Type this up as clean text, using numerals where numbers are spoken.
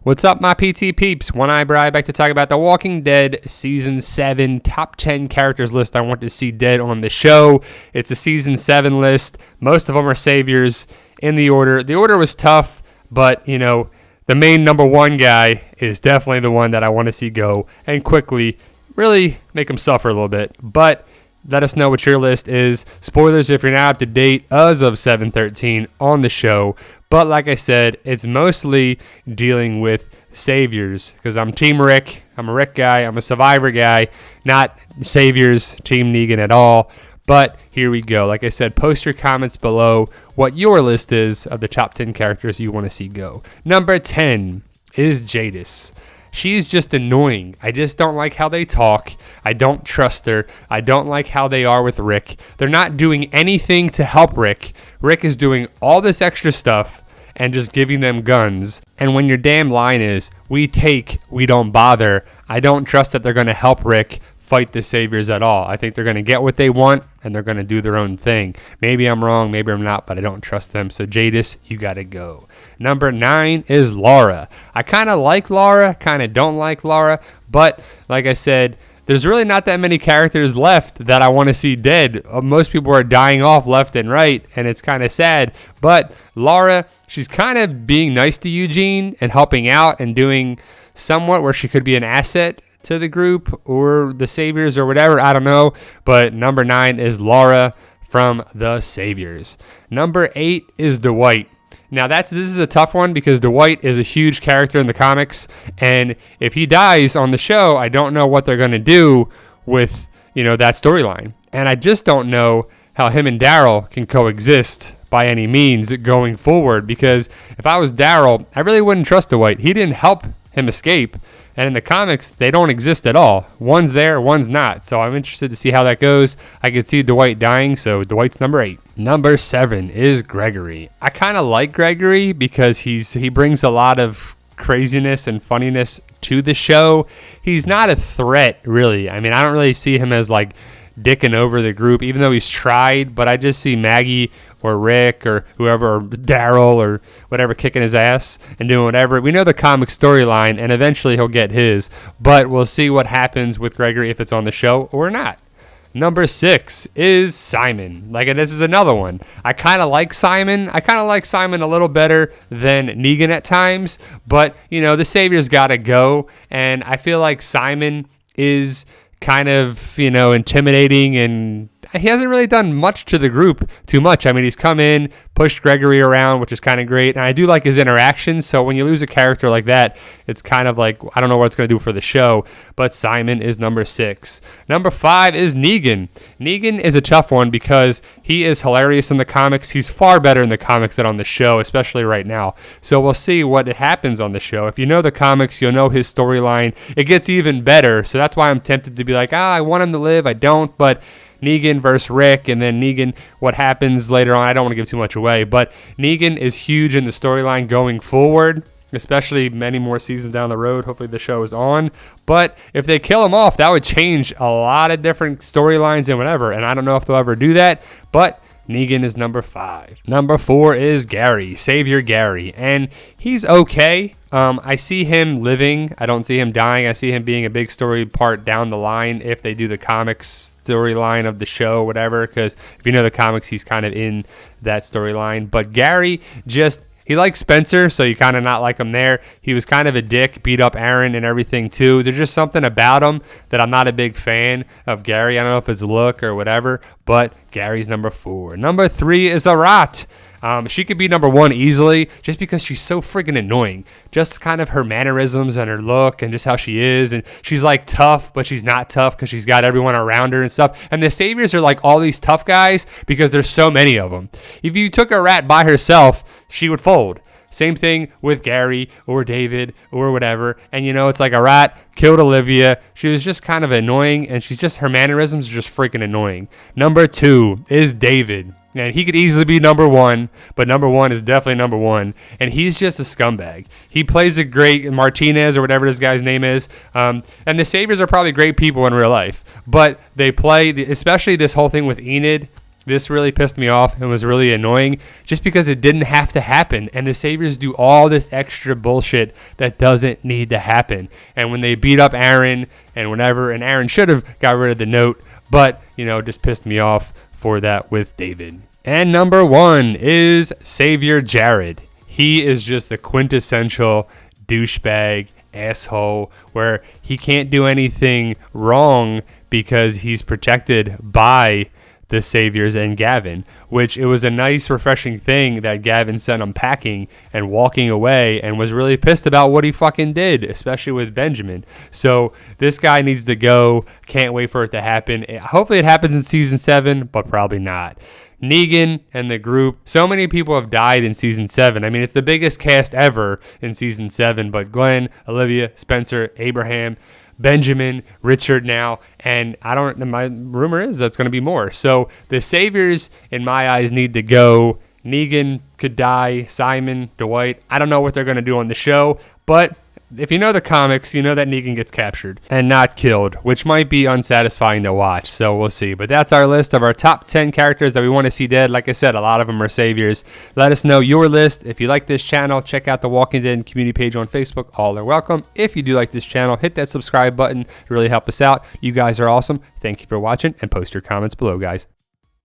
What's up, my PT peeps? One Eye Bri back to talk about The Walking Dead Season 7 Top 10 Characters list I want to see dead on the show. It's a Season 7 list. Most of them are saviors in the order. The order was tough, but, you know, the main number one guy is definitely the one that I want to see go and quickly really make him suffer a little bit. But let us know what your list is. Spoilers if you're not up to date as of 7/13 on the show. But like I said, it's mostly dealing with saviors because I'm Team Rick. I'm a Rick guy. I'm a Survivor guy, not saviors, Team Negan at all. But here we go. Like I said, post your comments below what your list is of the top 10 characters you want to see go. Number 10 is Janus. She's just annoying. I just don't like how they talk. I don't trust her. I don't like how they are with Rick. They're not doing anything to help Rick. Rick is doing all this extra stuff and just giving them guns. And when your damn line is, we take, we don't bother, I don't trust that they're going to help Rick fight the saviors at all. I think they're going to get what they want and they're going to do their own thing. Maybe I'm wrong, maybe I'm not, but I don't trust them. So Janus, you got to go. Number 9 is Laura. I kind of like Laura, kind of don't like Laura, but like I said, there's really not that many characters left that I want to see dead. Most people are dying off left and right, and it's kind of sad. But Laura, she's kind of being nice to Eugene and helping out and doing somewhat where she could be an asset to the group or the saviors or whatever. I don't know. But number 9 is Laura from the saviors. Number 8 is Dwight. Now this is a tough one because Dwight is a huge character in the comics, and if he dies on the show, I don't know what they're going to do with, you know, that storyline. And I just don't know how him and Daryl can coexist by any means going forward, because if I was Daryl, I really wouldn't trust Dwight. He didn't help him escape. And in the comics, they don't exist at all. One's there, one's not. So I'm interested to see how that goes. I could see Dwight dying, so Dwight's number 8. Number 7 is Gregory. I kind of like Gregory because he brings a lot of craziness and funniness to the show. He's not a threat, really. I mean, I don't really see him as like dicking over the group, even though he's tried. But I just see Maggie or Rick or whoever, or Daryl or whatever, kicking his ass and doing whatever. We know the comic storyline, and eventually he'll get his. But we'll see what happens with Gregory if it's on the show or not. Number 6 is Simon. Like, this is another one. I kind of like Simon. I kind of like Simon a little better than Negan at times. But, you know, the Savior's got to go. And I feel like Simon is kind of, you know, intimidating, and he hasn't really done much to the group too much. I mean, he's come in, pushed Gregory around, which is kind of great, and I do like his interactions. So when you lose a character like that, it's kind of like, I don't know what it's going to do for the show, but Simon is number 6. Number 5 is Negan. Negan is a tough one because he is hilarious in the comics. He's far better in the comics than on the show, especially right now. So we'll see what happens on the show. If you know the comics, you'll know his storyline. It gets even better, so that's why I'm tempted to be like, I want him to live. I don't, but Negan versus Rick, and then Negan, what happens later on. I don't want to give too much away, but Negan is huge in the storyline going forward, especially many more seasons down the road. Hopefully the show is on. But if they kill him off, that would change a lot of different storylines and whatever, and I don't know if they'll ever do that, but Negan is number 5. Number 4 is Gary, Savior Gary, and he's okay. I see him living. I don't see him dying. I see him being a big story part down the line if they do the comics storyline of the show, whatever, because if you know the comics, he's kind of in that storyline. But Gary he likes Spencer, so you kind of not like him there. He was kind of a dick, beat up Aaron and everything too. There's just something about him that I'm not a big fan of Gary. I don't know if it's look or whatever, but Gary's number 4. Number 3 is Arat. She could be number 1 easily just because she's so friggin' annoying. Just kind of her mannerisms and her look and just how she is. And she's like tough, but she's not tough because she's got everyone around her and stuff. And the Saviors are like all these tough guys because there's so many of them. If you took Arat by herself, she would fold. Same thing with Gary or David or whatever. And, you know, it's like Arat killed Olivia. She was just kind of annoying, and her mannerisms are just freaking annoying. Number 2 is David. And he could easily be number 1, but number 1 is definitely number 1. And he's just a scumbag. He plays a great Martinez or whatever this guy's name is. And the Saviors are probably great people in real life. But they play, especially this whole thing with Enid, This really pissed me off and was really annoying just because it didn't have to happen. And the Saviors do all this extra bullshit that doesn't need to happen. And when they beat up Aaron and whatever, and Aaron should have got rid of the note, but, just pissed me off for that with David. And number 1 is Savior Jared. He is just the quintessential douchebag asshole where he can't do anything wrong because he's protected by the Saviors and Gavin, which it was a nice, refreshing thing that Gavin sent him packing and walking away and was really pissed about what he fucking did, especially with Benjamin. So this guy needs to go. Can't wait for it to happen. Hopefully it happens in season 7, but probably not. Negan and the group. So many people have died in season 7. I mean, it's the biggest cast ever in season 7, but Glenn, Olivia, Spencer, Abraham, Benjamin, Richard now, and my rumor is that's going to be more. So the Saviors, in my eyes, need to go. Negan could die, Simon, Dwight. I don't know what they're going to do on the show, but if you know the comics, you know that Negan gets captured and not killed, which might be unsatisfying to watch, so we'll see. But that's our list of our top 10 characters that we want to see dead. Like I said, a lot of them are Saviors. Let us know your list. If you like this channel, check out the Walking Dead community page on Facebook. All are welcome. If you do like this channel, hit that subscribe button to really help us out. You guys are awesome. Thank you for watching, and post your comments below, guys.